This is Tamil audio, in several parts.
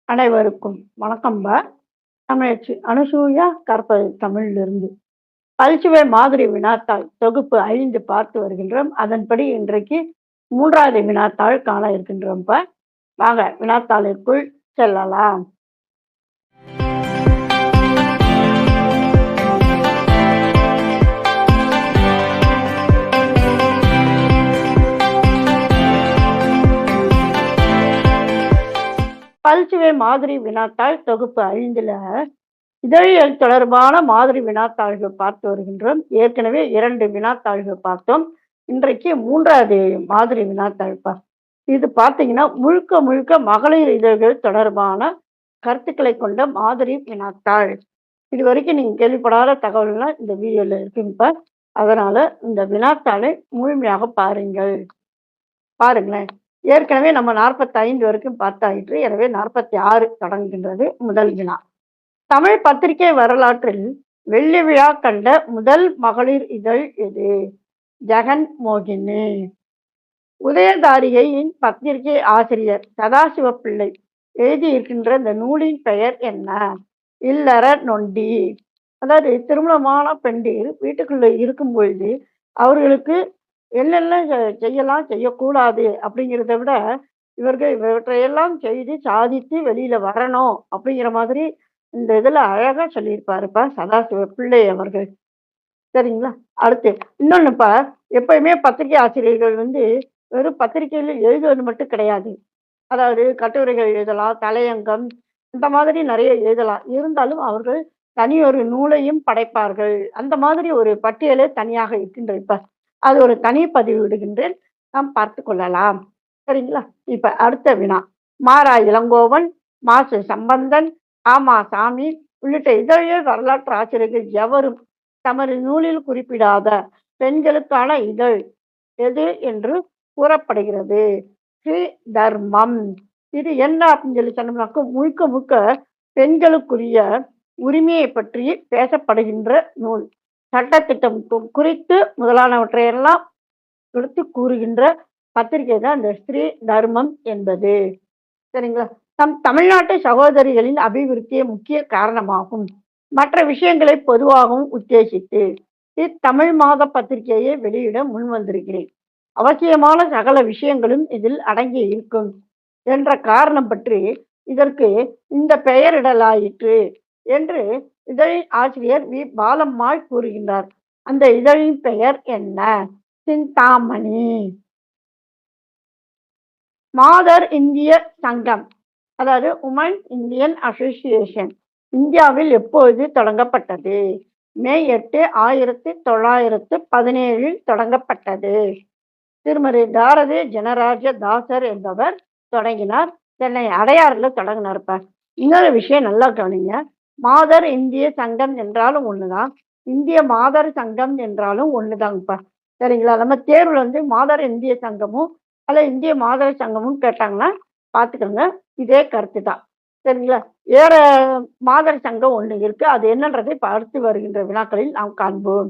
அனைவருக்கும் வணக்கம்பா. தமிழச்சி அனுசூயா கற்பது தமிழிலிருந்து. பல்சுவை மாதிரி வினாத்தாள் தொகுப்பு 5 பார்த்து வருகின்றோம். அதன்படி இன்றைக்கு 3வது வினாத்தாள் காண இருக்கின்றோம்ப்பா. வாங்க வினாத்தாளிற்குள் செல்லலாம். பல்சுவை மாதிரி வினாத்தாள் தொகுப்பு 5ல இதழியல் தொடர்பான மாதிரி வினாத்தாள்கள் பார்த்து வருகின்றோம். ஏற்கனவே 2 வினாத்தாள்கள் பார்த்தோம். இன்றைக்கு 3வது மாதிரி வினாத்தாள் இது பார்த்தீங்கன்னா முழுக்க முழுக்க மகளிர் இதழ்கள் தொடர்பான கருத்துக்களை கொண்ட மாதிரி வினாத்தாள். இது வரைக்கும் நீங்க கேள்விப்படாத தகவல்லாம் இந்த வீடியோல இருக்குங்கப்பா. அதனால இந்த வினாத்தாளை முழுமையாக பாருங்களேன். ஏற்கனவே நம்ம 45 வரைக்கும் பார்த்தாயிற்று. எனவே 46 தொடங்குகின்றது முதல் வினா. தமிழ் பத்திரிகை வரலாற்றில் வெள்ளி விழா கண்ட முதல் மகளிர் இதழ் எது? ஜெகன் மோகினி. உதயதாரிகையின் பத்திரிகை ஆசிரியர் சதாசிவ பிள்ளை எழுதியிருக்கின்ற இந்த நூலின் பெயர் என்ன? இல்லற நொண்டி. அதாவது திருமணமான பெண்டீர் வீட்டுக்குள்ள இருக்கும் பொழுது அவர்களுக்கு என்னென்ன செய்யலாம் செய்யக்கூடாது அப்படிங்கிறத விட இவற்றையெல்லாம் செய்து சாதித்து வெளியில வரணும் அப்படிங்கிற மாதிரி இந்த இதுல அழகா சொல்லியிருப்பாருப்பா சதாசிவ பிள்ளை அவர்கள். சரிங்களா? அடுத்து இன்னொன்னுப்பா, எப்பயுமே பத்திரிகை ஆசிரியர்கள் வெறும் பத்திரிகையில எழுதுவது மட்டும் கிடையாது. அதாவது கட்டுரைகள் எழுதலாம், தலையங்கம் இந்த மாதிரி நிறைய எழுதலாம். இருந்தாலும் அவர்கள் தனியொரு நூலையும் படைப்பார்கள். அந்த மாதிரி ஒரு பட்டியலே தனியாக இருக்கின்றது. இப்ப அது ஒரு தனி பதிவு விடுகின்றேன், நாம் பார்த்து கொள்ளலாம். சரிங்களா? இப்ப அடுத்த வினா. மாரா இளங்கோவன், மாசு சம்பந்தன், ஆமா சாமி உள்ளிட்ட இதழியல் வரலாற்று ஆசிரியர்கள் எவரும் தமது நூலில் குறிப்பிடாத பெண்களுக்கான இதழ் எது என்று கூறப்படுகிறது? ஸ்ரீ தர்மம். இது என்ன அப்படின்னு சொல்லி சொன்னோம்னாக்க முழுக்க முழுக்க பெண்களுக்குரிய உரிமையை பற்றி பேசப்படுகின்ற நூல். சட்டத்திட்டம் குறித்து முதலானவற்றையெல்லாம் எடுத்து கூறுகின்ற பத்திரிகை தான் இந்த ஸ்ரீ தர்மம் என்பது. சரிங்களா? நம் தமிழ்நாட்டு சகோதரிகளின் அபிவிருத்தியே முக்கிய காரணமாகும். மற்ற விஷயங்களை பொதுவாகவும் உத்தேசித்து இத்தமிழ் மாத பத்திரிகையை வெளியிட முன் வந்திருக்கிறேன். அவசியமான சகல விஷயங்களும் இதில் அடங்கி இருக்கும் என்ற காரணம் பற்றி இதற்கு இந்த பெயரிடலாயிற்று என்று இதழின் ஆசிரியர் வி பாலம்மாள் கூறுகின்றார். அந்த இதழின் பெயர் என்ன? சிந்தாமணி. மாதர் இந்திய சங்கம், அதாவது உமன் இந்தியன் அசோசியேஷன் இந்தியாவில் எப்பொழுது தொடங்கப்பட்டது? மே 8, 1917 தொடங்கப்பட்டது. திருமதி பாரதி ஜனராஜ தாசர் என்பவர் தொடங்கினார். சென்னை அடையாறுல தொடங்கினார்ப்பா. இன்னொரு விஷயம் நல்லா கவனிங்க. மாதர் இந்திய சங்கம் என்றாலும் ஒண்ணுதான், இந்திய மாதர் சங்கம் என்றாலும் ஒண்ணுதாங்கப்பா. சரிங்களா? நம்ம தேர்வுல மாதர் இந்திய சங்கமும் அல்ல இந்திய மாதர் சங்கமும் கேட்டாங்கன்னா பார்த்துக்கோங்க, இதே கருத்து தான். சரிங்களா? வேற மாதர் சங்கம் ஒண்ணு இருக்கு, அது என்னன்றதை இப்ப அடுத்து வருகின்ற வினாக்களில் நாம் காண்போம்.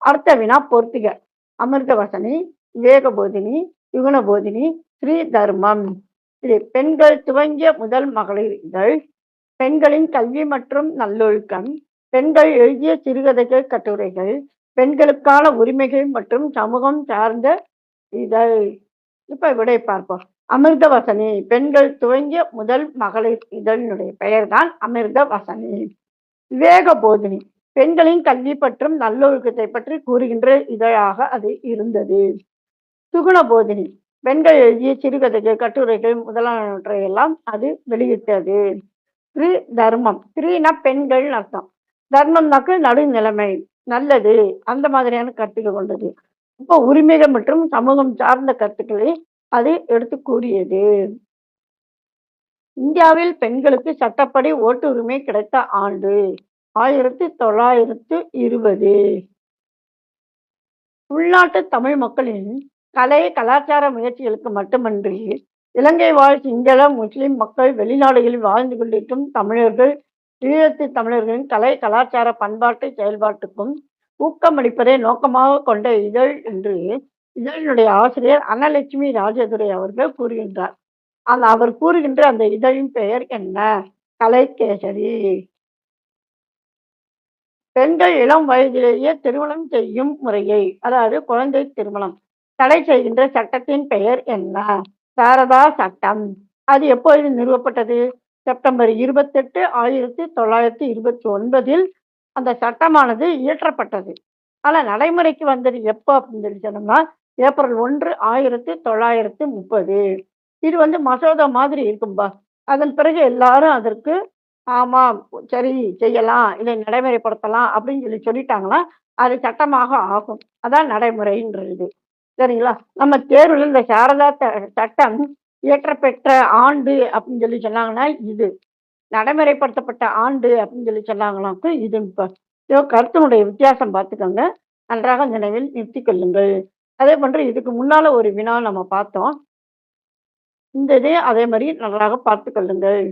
அடுத்த வினா பொறுத்துக. அமிர்தவசனி, விவேகபோதினி, யுகனபோதினி, ஸ்ரீ தர்மம். இது பெண்கள் துவங்கிய முதல் மகளிர் இதழ், பெண்களின் கல்வி மற்றும் நல்லொழுக்கம், பெண்கள் எழுதிய சிறுகதைகள் கட்டுரைகள், பெண்களுக்கான உரிமைகள் மற்றும் சமூகம் சார்ந்த இதழ். இப்ப விடை பார்ப்போம். அமிர்தவசனி பெண்கள் துவங்கிய முதல் மகளிர் இதழினுடைய பெயர் தான் அமிர்தவசனி. விவேகபோதினி பெண்களின் கல்வி மற்றும் நல்லொழுக்கத்தை பற்றி கூறுகின்ற இதழாக அது இருந்தது. சுகுணபோதினி பெண்கள் எழுதிய சிறுகதைகள் கட்டுரைகள் முதலானவற்றையெல்லாம் அது வெளியிட்டது. ஸ்ரீ தர்மம், ஸ்ரீனா பெண்கள் அர்த்தம், தர்மம்னாக்கு நடுநிலைமை, நல்லது, அந்த மாதிரியான கருத்துக்கள் கொண்டது. இப்போ உரிமைகள் மற்றும் சமூகம் சார்ந்த கருத்துக்களை அது எடுத்து கூறியது. இந்தியாவில் பெண்களுக்கு சட்டப்படி ஓட்டு உரிமை கிடைத்த ஆண்டு 1920. உள்நாட்டு தமிழ் மக்களின் கலை கலாச்சார முயற்சிகளுக்கு மட்டுமன்றி இலங்கை வாழ் சிங்கள முஸ்லிம் மக்கள் வெளிநாடுகளில் வாழ்ந்து கொண்டிருக்கும் தமிழர்கள் ஈழத்து தமிழர்களின் கலை கலாச்சார பண்பாட்டு செயல்பாட்டுக்கும் ஊக்கமளிப்பதை நோக்கமாக கொண்ட இதழ் என்று இதழினுடைய ஆசிரியர் அன்னலட்சுமி ராஜதுரை அவர்கள் கூறுகின்றார். அவர் கூறுகின்ற அந்த இதழின் பெயர் என்ன? கலைக்கேசரி. பெண்கள் இளம் வயதிலேயே திருமணம் செய்யும் முறையை, அதாவது குழந்தை திருமணம் தடை செய்கின்ற சட்டத்தின் பெயர் என்ன? சாரதா சட்டம். அது எப்பொழுது நிறுவப்பட்டது? செப்டம்பர் 28, 1929 அந்த சட்டமானது இயற்றப்பட்டது. ஆனா நடைமுறைக்கு வந்தது எப்போ அப்படின்னு சொல்லி சொன்னோம்னா, ஏப்ரல் 1, 1930. இது மசோதா மாதிரி இருக்கும்பா. அதன் பிறகு எல்லாரும் அதற்கு ஆமாம், சரி செய்யலாம், இதை நடைமுறைப்படுத்தலாம் அப்படின்னு சொல்லிட்டாங்கன்னா, அது சட்டமாக ஆகும். அதான் நடைமுறைன்றது. சரிங்களா? நம்ம தேர்வுல இந்த சாரதா சட்டம் இயற்றப்பெற்ற ஆண்டு அப்படின்னு சொன்னாங்கன்னா, இது. நடைமுறைப்படுத்தப்பட்ட ஆண்டு அப்படின்னு சொன்னாங்களாக்கும் இது இப்ப. கருத்தினுடைய வித்தியாசம் பார்த்துக்கோங்க. நன்றாக நினைவில் நிறுத்திக் கொள்ளுங்கள். அதே போன்று இதுக்கு முன்னால ஒரு வினா நம்ம பார்த்தோம். இந்த இதே அதே மாரி நன்றாக பார்த்துக் கொள்ளுங்கள்.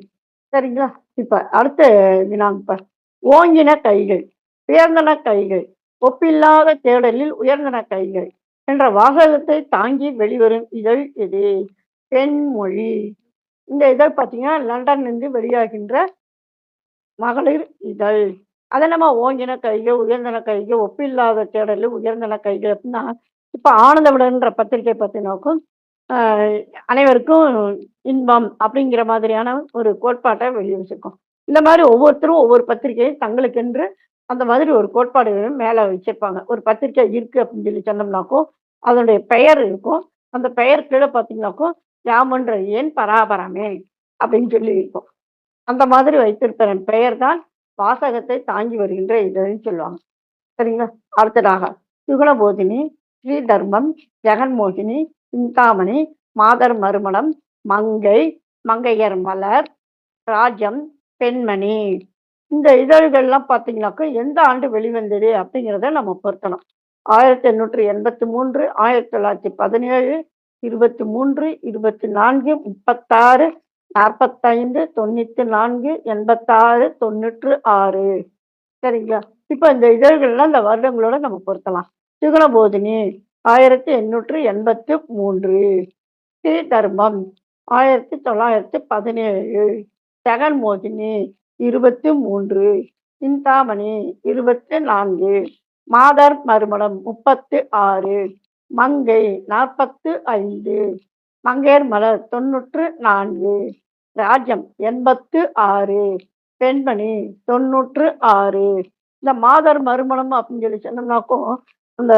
சரிங்களா? இப்ப அடுத்த வினாங்க. ஓங்கின கைகள், உயர்ந்தன கைகள், ஒப்பில்லாத தேடலில் உயர்ந்தன கைகள் என்ற வாசகத்தை தாங்கி வெளிவரும் இதழ் எது? பெண்மொழி. இந்த இதழ் பார்த்தீங்கன்னா, லண்டன்லேருந்து வெளியாகின்ற மகளிர் இதழ். அத நம்ம ஓங்கின கைகள், உயர்ந்தன கைகள், ஒப்பில்லாத தேடலு, உயர்ந்தன கைகள் அப்டின்னா, இப்ப ஆனந்த விகடன்ற பத்திரிகை பார்த்தீங்கன்னாக்கும், அ அனைவருக்கும் இன்பம் அப்படிங்கிற மாதிரியான ஒரு கோட்பாட்ட வெளிய வச்சிருக்கோம். இந்த மாரி ஒவ்வொருத்தரும் ஒவ்வொரு பத்திரிகையும் தங்களுக்கென்று அந்த மாதிரி ஒரு கோட்பாடு மேல வச்சிருப்பாங்க. ஒரு பத்திரிக்கை இருக்கு அப்படின்னு சொன்னோம்னாக்கும், அதனுடைய பெயர் இருக்கும். அந்த பெயர் கீழ பார்த்தீங்கன்னாக்கும், "யாமொன்ற ஏன் பராபரமே" அப்படின்னு இருக்கும். அந்த மாதிரி வைத்திருக்கிற பெயர் தான் வாசகத்தை தாங்கி வருகின்ற இதழ்ன்னு சொல்லுவாங்க. சரிங்களா? அடுத்ததாக சுகுணபோதினி, ஸ்ரீதர்மம், ஜெகன்மோகினி, சிந்தாமணி, மாதர் மறுமணம், மங்கை, மங்கையர் மலர், ராஜ்யம், பெண்மணி. இந்த இதழ்கள்லாம் பார்த்தீங்கன்னாக்கா, எந்த ஆண்டு வெளிவந்தது அப்படிங்கிறத நம்ம பொருத்தணும். 1883, 1917, 23, 24, 36, 45, 94, 86, 96. சரிங்களா? இப்ப இந்த இதழ்கள்லாம் இந்த வருடங்களோட நம்ம பொருத்தலாம். சுகுணபோதினி 1883, ஸ்ரீதர்மம் 1917, ஜெகன்மோகினி 23, சிந்தாமணி 24, மாதர் மறுமணம் 36, மங்கை 45, மங்கையர் மலர் 94, ராஜ்யம் 86, பெண்மணி 96. இந்த மாதர் மறுமணம் அப்படின்னு சொன்னோம்னாக்கும், அந்த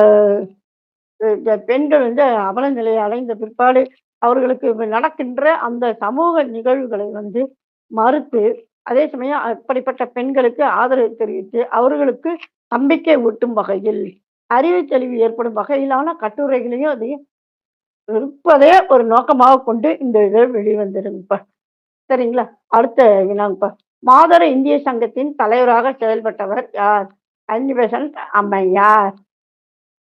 பெண்கள் அவல நிலையை அடைந்த பிற்பாடு அவர்களுக்கு நடக்கின்ற அந்த சமூக நிகழ்வுகளை மறுத்து, அதே சமயம் அப்படிப்பட்ட பெண்களுக்கு ஆதரவு தெரிவித்து, அவர்களுக்கு நம்பிக்கை ஊட்டும் வகையில், அறிவு தெளிவு ஏற்படும் வகையிலான கட்டுரைகளையும் அதையும் இருப்பதே ஒரு நோக்கமாக கொண்டு இந்த இதழ் வெளிவந்திருங்கப்பா. சரிங்களா? அடுத்த வினாங்கப்பா. மாதர இந்திய சங்கத்தின் தலைவராக செயல்பட்டவர் யார்? அன்னிபெசன்ட் அம்மையார்.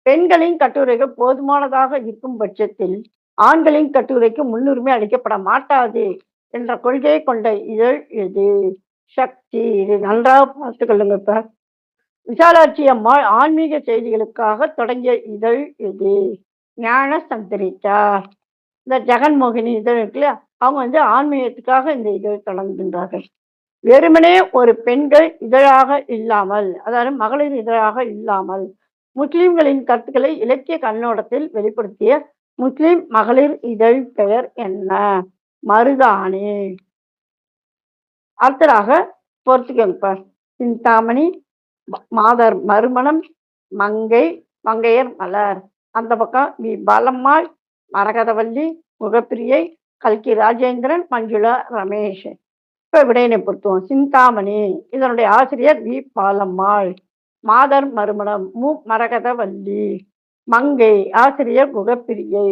பெண்களின் கட்டுரைகள் போதுமானதாக இருக்கும் பட்சத்தில், ஆண்களின் கட்டுரைக்கு முன்னுரிமை அளிக்கப்பட மாட்டாது என்ற கொள்கையை கொண்ட இதழ் எது? சக்தி. இது நன்றாக பார்த்துக் கொள்ளுங்க இப்ப. விசாலாட்சி அம்மாள் ஆன்மீக செய்திகளுக்காக தொடங்கிய இதழ் எது? ஞான சந்திரிகா. இந்த ஜெகன்மோகினி இதழ் இருக்கு இல்லையா? அவங்க ஆன்மீகத்துக்காக இந்த இதழ் தொடங்குகின்றார்கள். வெறுமனே ஒரு பெண்கள் இதழாக இல்லாமல், அதாவது மகளிர் இதழாக இல்லாமல், முஸ்லிம்களின் கருத்துக்களை இலக்கிய கண்ணோட்டத்தில் வெளிப்படுத்திய முஸ்லிம் மகளிர் இதழ் பெயர் என்ன? மருதாணி. அடுத்ததாக பொறுத்துக்கோங்க. சிந்தாமணி, மாதர் மறுமணம், மங்கை, மங்கையர் மலர். அந்த பக்கம் வி பாலம்மாள், மரகதவல்லி, முகப்பிரியை, கல்கி ராஜேந்திரன், மஞ்சுளா ரமேஷ். இப்ப விடையினை பொருத்துவோம். சிந்தாமணி இதனுடைய ஆசிரியர் வி பாலம்மாள். மாதர் மறுமணம் மு மரகதவல்லி. மங்கை ஆசிரியர் முகப்பிரியை.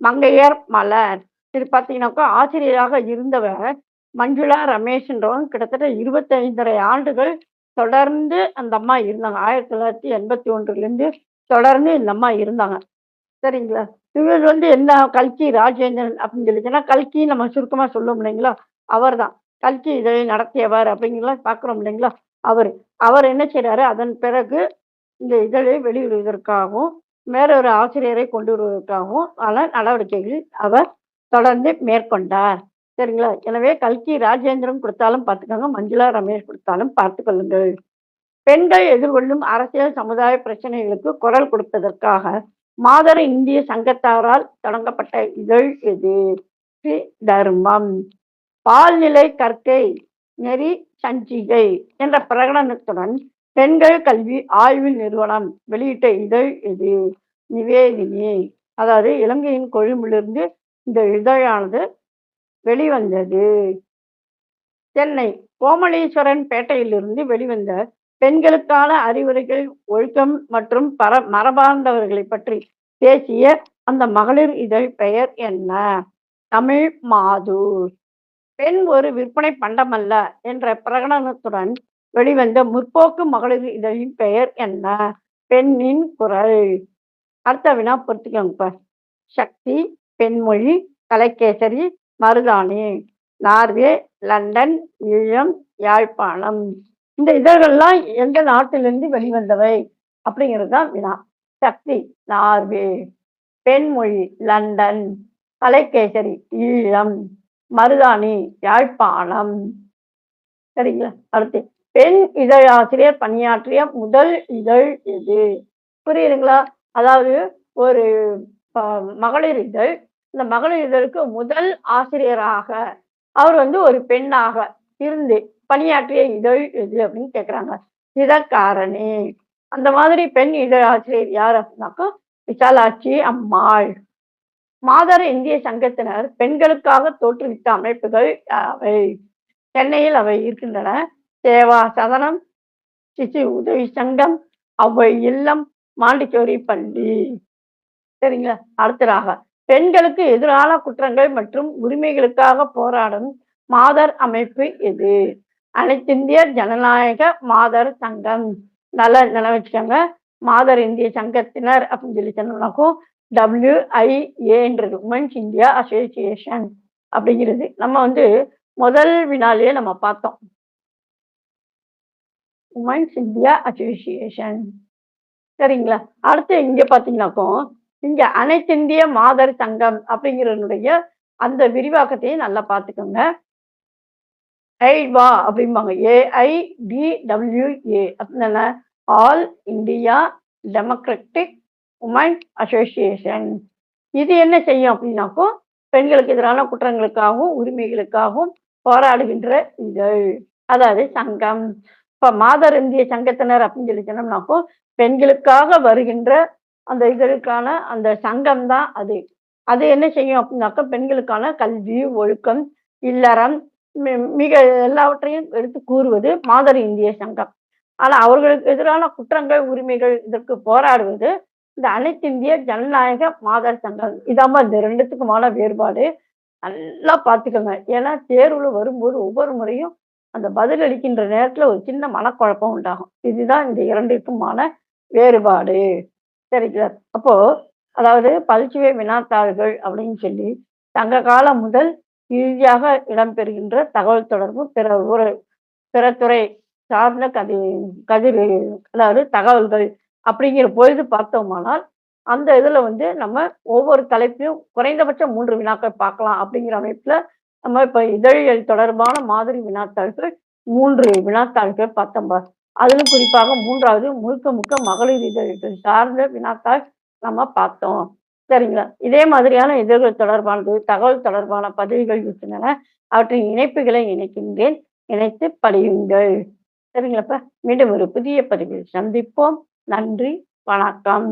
மங்கையர் மலர் இது பார்த்தீங்கன்னாக்கா ஆசிரியராக இருந்தவர் மஞ்சுளா ரமேஷ்ன்றவங்க கிட்டத்தட்ட 25 ஆண்டுகள் தொடர்ந்து அந்த அம்மா இருந்தாங்க. 1981லேருந்து தொடர்ந்து இந்த அம்மா இருந்தாங்க. சரிங்களா? இவர் என்ன கல்கி ராஜேந்திரன் அப்படின்னு சொன்னா, கல்கி நம்ம சுருக்கமா சொல்லுவோம் இல்லைங்களா? அவர்தான். கல்கி இதழை நடத்தியவர் அப்படிங்கலாம் பார்க்குறோம் இல்லைங்களா? அவரு. அவர் என்ன செய்றாரு, அதன் பிறகு இந்த இதழை வெளியிடுவதற்காகவும், வேறொரு ஆசிரியரை கொண்டு வருவதற்காகவும் பல நடவடிக்கைகளில் அவர் தொடர்ந்து மேற்கொண்டார். சரிங்களா? எனவே கல்கி ராஜேந்திரன் குடுத்தாலும் பார்த்துக்கோங்க, மஞ்சுளா ரமேஷ் குடுத்தாலும் பார்த்துக் கொள்ளுங்கள். பெண்கள் எதிர்கொள்ளும் அரசியல், சமுதாய பிரச்சனைகளுக்கு குரல் கொடுப்பதற்காக மாதர இந்திய சங்கத்தாரால் தொடங்கப்பட்ட இதழ் எது? ஸ்ரீ தர்மம். பால்நிலை கற்கை நெறி சஞ்சிகை என்ற பிரகடனத்துடன் பெண்கள் கல்வி ஆய்வு நிறுவனம் வெளியிட்ட இதழ் எது? நிவேதினி. அதாவது இலங்கையின் கொழும்பிலிருந்து இந்த இதழானது வெளிவந்தது. சென்னை கோமளீஸ்வரன் பேட்டையிலிருந்து வெளிவந்த பெண்களுக்கான அறிவுரைகள், ஒழுக்கம் மற்றும் மரபார்ந்தவர்களை பற்றி பேசிய அந்த மகளிர் இதழ் பெயர் என்ன? தமிழ் மாது. பெண் ஒரு விற்பனை பண்டமல்ல என்ற பிரகடனத்துடன் வெளிவந்த முற்போக்கு மகளிர் இதழின் பெயர் என்ன? பெண்ணின் குரல். அடுத்த வினா பொறுத்துக்கோங்க. சக்தி, பெண்மொழி, கலைக்கேசரி, மருதாணி. Norway, London, Eelam, Yazhpanam. இந்த இதழ்கள்லாம் எந்த நாட்டிலிருந்து வெளிவந்தவை அப்படிங்கிறது தான் வினா. Shakti Norway, Penmozhi London, Kalaikesari Eelam, Maruthani Yazhpanam. சரிங்களா? அடுத்து பெண் இதழாசிரியர் பணியாற்றிய முதல் இதழ் எது? புரியுதுங்களா? அதாவது ஒரு மகளிர் இதழ், இந்த மகளிர் இதழுக்கு முதல் ஆசிரியராக அவர் ஒரு பெண்ணாக இருந்து பணியாற்றிய இதழ் எது அப்படின்னு கேட்குறாங்க. இதற்காரணி. அந்த மாதிரி பெண் இதழ் ஆசிரியர் யார் அப்படின்னாக்கா விசாலாட்சி அம்மாள். மாதர இந்திய சங்கத்தினர் பெண்களுக்காக தோற்றுவித்த அமைப்புகள் அவை. சென்னையில் அவை இருக்கின்றன. சேவா சதனம், சிசு உதவி சங்கம், அவ்வை இல்லம், மாண்டிச்சோரி பள்ளி. சரிங்களா? அடுத்ததாக பெண்களுக்கு எதிரான குற்றங்கள் மற்றும் உரிமைகளுக்காக போராடும் மாதர் அமைப்பு எது? அனைத்திந்திய ஜனநாயக மாதர் சங்கம். நல்லா நினைவச்சுக்கோங்க. மாதர் இந்திய சங்கத்தினர் அப்படின்னு சொல்லி சொன்னோம்னாக்கும் WIA உமன்ஸ் இந்தியா அசோசியேஷன் அப்படிங்கிறது நம்ம முதல் வினாலேயே நம்ம பார்த்தோம். Women's India association. சரிங்களா? அடுத்து இங்க பாத்தீங்கன்னாக்கும் இங்க அனைத்திந்திய மாதர் சங்கம் அப்படிங்கிறனுடைய அந்த விரிவாக்கத்தையும் நல்லா பார்த்துக்கோங்க. ஐவா அப்படிம்பாங்க. AIDWA அப்படின்னா all India democratic woman association. இது என்ன செய்யும் அப்படின்னாக்கும் பெண்களுக்கு எதிரான குற்றங்களுக்காகவும் உரிமைகளுக்காகவும் போராடுகின்ற இதழ், அதாவது சங்கம். இப்ப மாதர் இந்திய சங்கத்தினர் அப்படின்னு சொல்லி சொன்னோம்னாக்கும் பெண்களுக்காக வருகின்ற அந்த இதழுக்கான அந்த சங்கம் தான் அது. அது என்ன செய்யும் அப்படின்னாக்கா பெண்களுக்கான கல்வி, ஒழுக்கம், இல்லறம் மிக எல்லாவற்றையும் எடுத்து கூறுவது மாதர் இந்திய சங்கம். ஆனா அவர்களுக்கு எதிரான குற்றங்கள், உரிமைகள் இதற்கு போராடுவது இந்த அனைத்திந்திய ஜனநாயக மாதர் சங்கம். இதாம இந்த ரெண்டுத்துக்குமான வேறுபாடு. நல்லா பார்த்துக்கோங்க. ஏன்னா தேர்வுல வரும்போது ஒவ்வொரு முறையும் அந்த பதில் அளிக்கின்ற நேரத்துல ஒரு சின்ன மனக்குழப்பம் உண்டாகும். இதுதான் இந்த இரண்டிற்குமான வேறுபாடு. சரிங்களா? அப்போ அதாவது பல்சுவை வினாத்தாள்கள் அப்படின்னு சொல்லி சங்க காலம் முதல் இறுதியாக இடம்பெறுகின்ற தகவல் தொடர்பு பிற துறை சார்ந்த கதிர் அதாவது தகவல்கள் அப்படிங்கிற பொழுது பார்த்தோமானால் அந்த இதுல நம்ம ஒவ்வொரு தலைப்பையும் குறைந்தபட்சம் 3 வினாக்கள் பார்க்கலாம் அப்படிங்கிற அமைப்புல நம்ம இப்ப இதழியல் தொடர்பான மாதிரி வினாத்தாள்கள் 3 வினாத்தாள்கள் பார்த்தோம். அதிலும் குறிப்பாக 3வது முழுக்க மகளிர் இதழ்கள் சார்ந்த வினாத்தாள் நம்ம பார்த்தோம். சரிங்களா? இதே மாதிரியான இதழ்கள் தொடர்பானது தகவல் தொடர்பான பதிவுகள் இருக்கின்றன. அவற்றின் இணைப்புகளை இணைக்கின்றேன். இணைத்து படியுங்கள். சரிங்களாப்பா? மீண்டும் ஒரு புதிய பதிவில் சந்திப்போம். நன்றி, வணக்கம்.